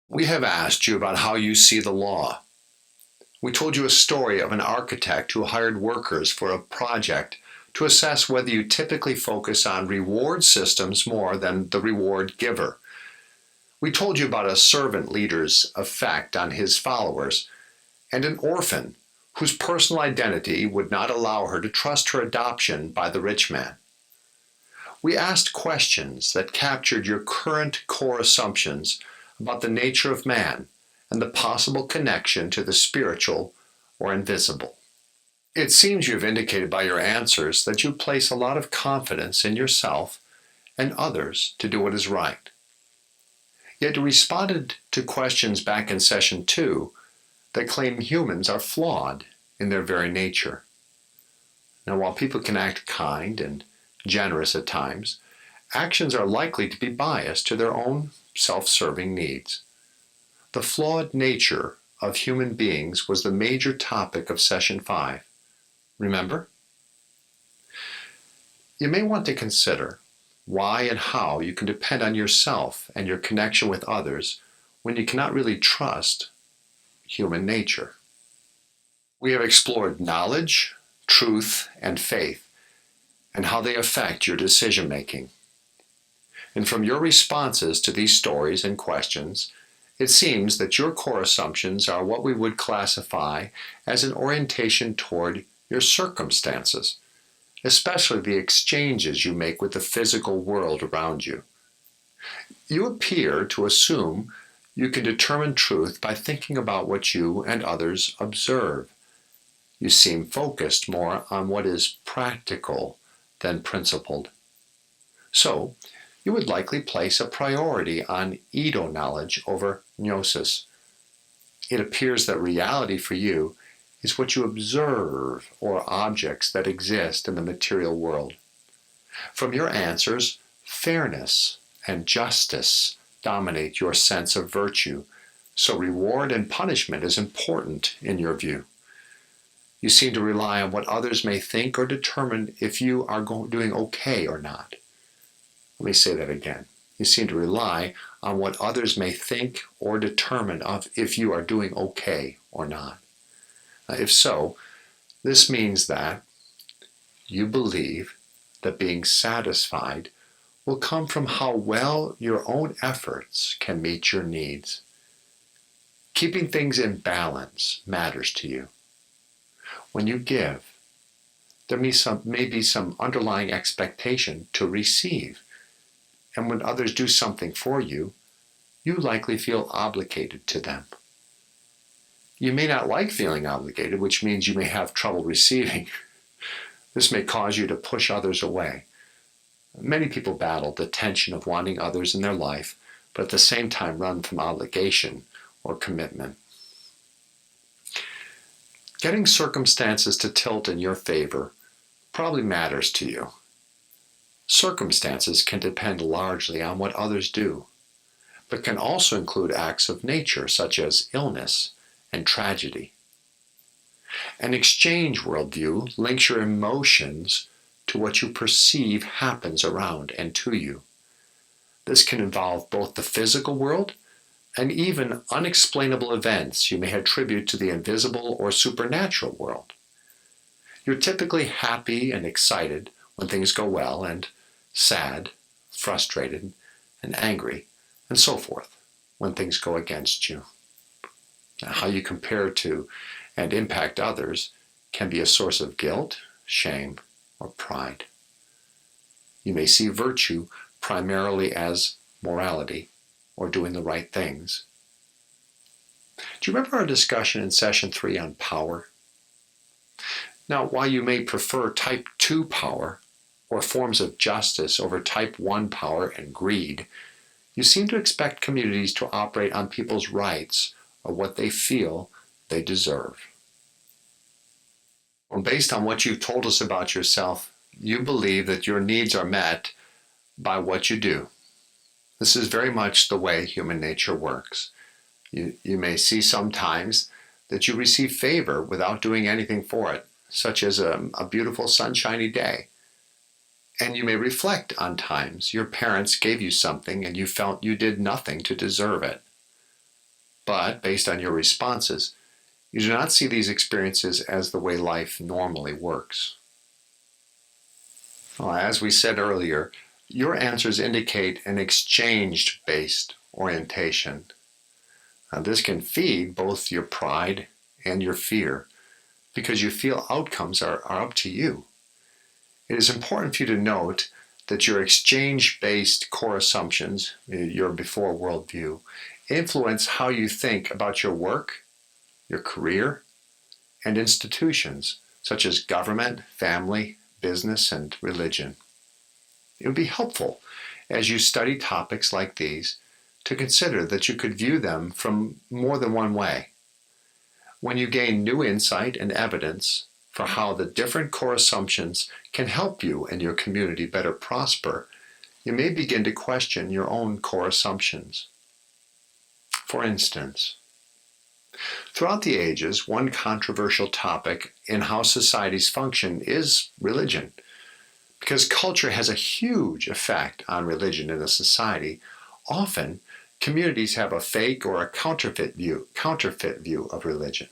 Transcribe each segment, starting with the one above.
We have asked you about how you see the law. We told you a story of an architect who hired workers for a project to assess whether you typically focus on reward systems more than the reward giver. We told you about a servant leader's effect on his followers and an orphan whose personal identity would not allow her to trust her adoption by the rich man. We asked questions that captured your current core assumptions about the nature of man and the possible connection to the spiritual or invisible. It seems you have indicated by your answers that you place a lot of confidence in yourself and others to do what is right. Yet you responded to questions back in session 2 that claim humans are flawed in their very nature. Now, while people can act kind and generous at times, actions are likely to be biased to their own self-serving needs. The flawed nature of human beings was the major topic of session 5. Remember? You may want to consider why and how you can depend on yourself and your connection with others when you cannot really trust human nature. We have explored knowledge, truth, and faith, and how they affect your decision making. And from your responses to these stories and questions, it seems that your core assumptions are what we would classify as an orientation toward your circumstances, especially the exchanges you make with the physical world around you. You appear to assume you can determine truth by thinking about what you and others observe. You seem focused more on what is practical than principled. So, you would likely place a priority on Edo knowledge over gnosis. It appears that reality for you is what you observe or objects that exist in the material world. From your answers, fairness and justice dominate your sense of virtue, so reward and punishment is important in your view. You seem to rely on what others may think or determine if you are doing okay or not. Let me say that again. You seem to rely on what others may think or determine of if you are doing okay or not. If so, this means that you believe that being satisfied will come from how well your own efforts can meet your needs. Keeping things in balance matters to you. When you give, there may be some underlying expectation to receive. And when others do something for you, you likely feel obligated to them. You may not like feeling obligated, which means you may have trouble receiving. This may cause you to push others away. Many people battle the tension of wanting others in their life, but at the same time run from obligation or commitment. Getting circumstances to tilt in your favor probably matters to you. Circumstances can depend largely on what others do, but can also include acts of nature such as illness and tragedy. An exchange worldview links your emotions to what you perceive happens around and to you. This can involve both the physical world and even unexplainable events you may attribute to the invisible or supernatural world. You're typically happy and excited when things go well, and sad, frustrated, and angry, and so forth when things go against you. Now, how you compare to and impact others can be a source of guilt, shame, or pride. You may see virtue primarily as morality or doing the right things. Do you remember our discussion in session 3 on power? Now, while you may prefer type 2 power or forms of justice over type 1 power and greed, you seem to expect communities to operate on people's rights or what they feel they deserve. Well, based on what you've told us about yourself, you believe that your needs are met by what you do. This is very much the way human nature works. You may see sometimes that you receive favor without doing anything for it, such as a beautiful sunshiny day. And you may reflect on times your parents gave you something and you felt you did nothing to deserve it. But based on your responses, you do not see these experiences as the way life normally works. Well, as we said earlier, your answers indicate an exchange-based orientation. Now, this can feed both your pride and your fear because you feel outcomes are up to you. It is important for you to note that your exchange-based core assumptions, your before worldview, influence how you think about your work, your career, and institutions such as government, family, business, and religion. It would be helpful as you study topics like these to consider that you could view them from more than one way. When you gain new insight and evidence for how the different core assumptions can help you and your community better prosper, you may begin to question your own core assumptions. For instance, throughout the ages, one controversial topic in how societies function is religion. Because culture has a huge effect on religion in a society, often communities have a fake or a counterfeit view of religion.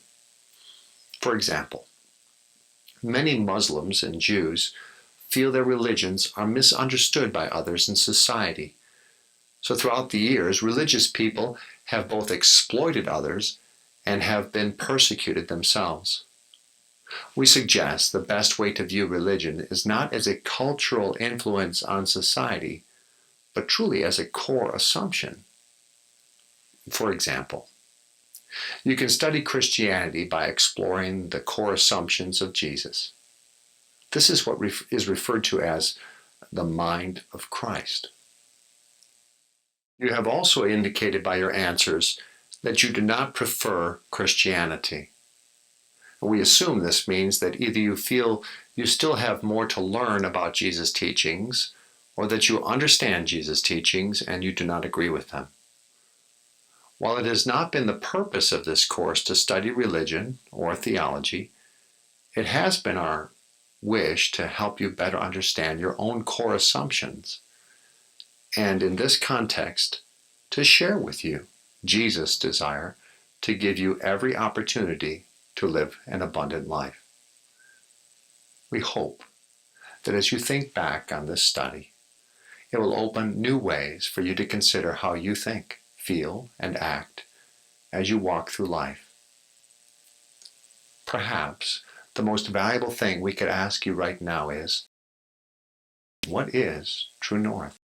For example, many Muslims and Jews feel their religions are misunderstood by others in society. So throughout the years, religious people have both exploited others and have been persecuted themselves. We suggest the best way to view religion is not as a cultural influence on society, but truly as a core assumption. For example, you can study Christianity by exploring the core assumptions of Jesus. This is what is referred to as the mind of Christ. You have also indicated by your answers that you do not prefer Christianity. We assume this means that either you feel you still have more to learn about Jesus' teachings, or that you understand Jesus' teachings and you do not agree with them. While it has not been the purpose of this course to study religion or theology, it has been our wish to help you better understand your own core assumptions, and in this context, to share with you Jesus' desire to give you every opportunity to live an abundant life. We hope that as you think back on this study, it will open new ways for you to consider how you think, feel, and act as you walk through life. Perhaps the most valuable thing we could ask you right now is, what is true north?